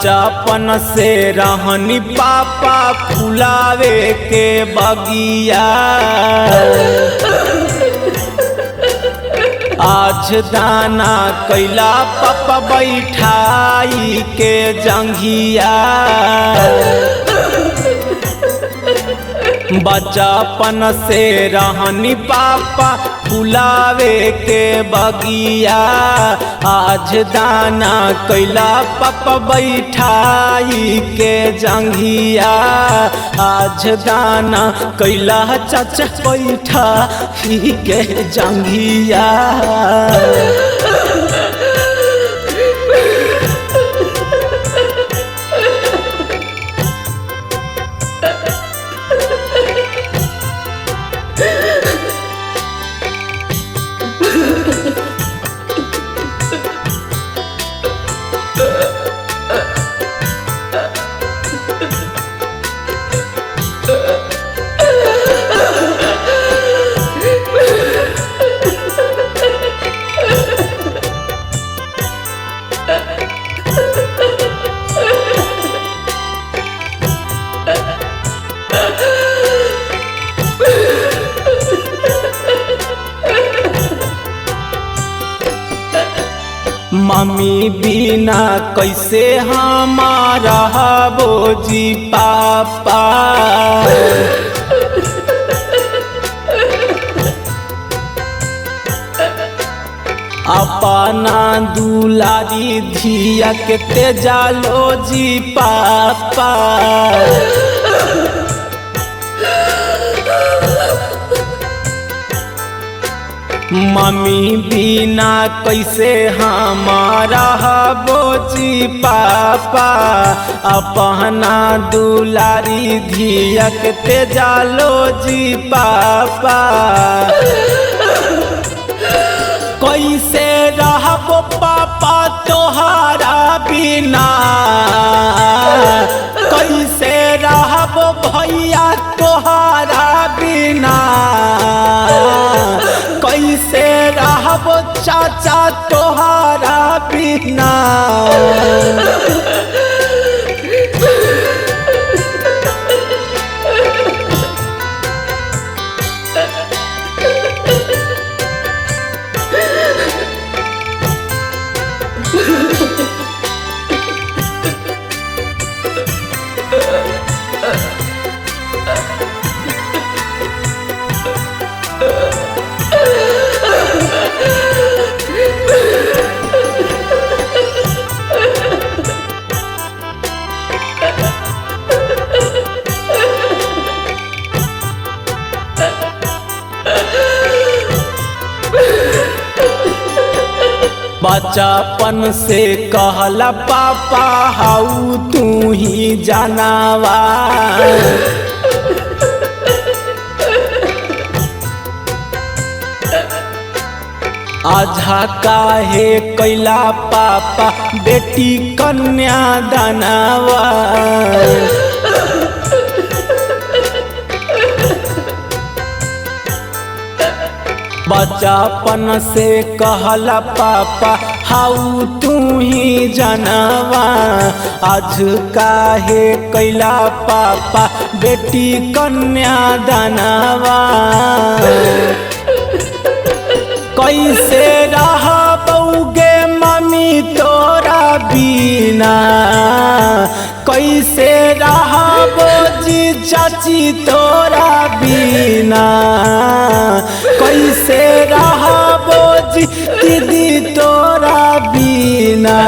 बचपन से रहनी पापा फुलावे के बगिया। आज दाना कैला पापा बैठाई के जंघिया। बचपन से रहनी पापा फुलावे के बगिया। आज दाना कैला पापा बैठाई के जंघिया। आज दाना कैला चाचा बैठाई के जंघिया। मम्मी बिना कैसे हमारा बोजी पापा। अपना दुलारी धिया के तेजालो जी पापा। मम्मी बिना कैसे हमारा बोजी पापा। अपना दुलारी धिया के तेजालो जी पापा। कैसे रहबो पापा तोहारा बिना। कैसे रहबो भैया तोहारा बिना। कैसे रहबो चाचा तोहारा बिना। बचपन से कहला पापा हाउ तू ही जानवा। आधा काहे कैला पापा बेटी कन्या दानवा। बचपन से कहला पापा हाउ तू ही जानवा। आज काहे कैला पापा बेटी कन्या दानवा। कैसे रहबोगे मम्मी तोरा बिना। कैसे रहबो जी चाची तोरा बिना। कैसे रहबो जी दीदी तोरा बिना।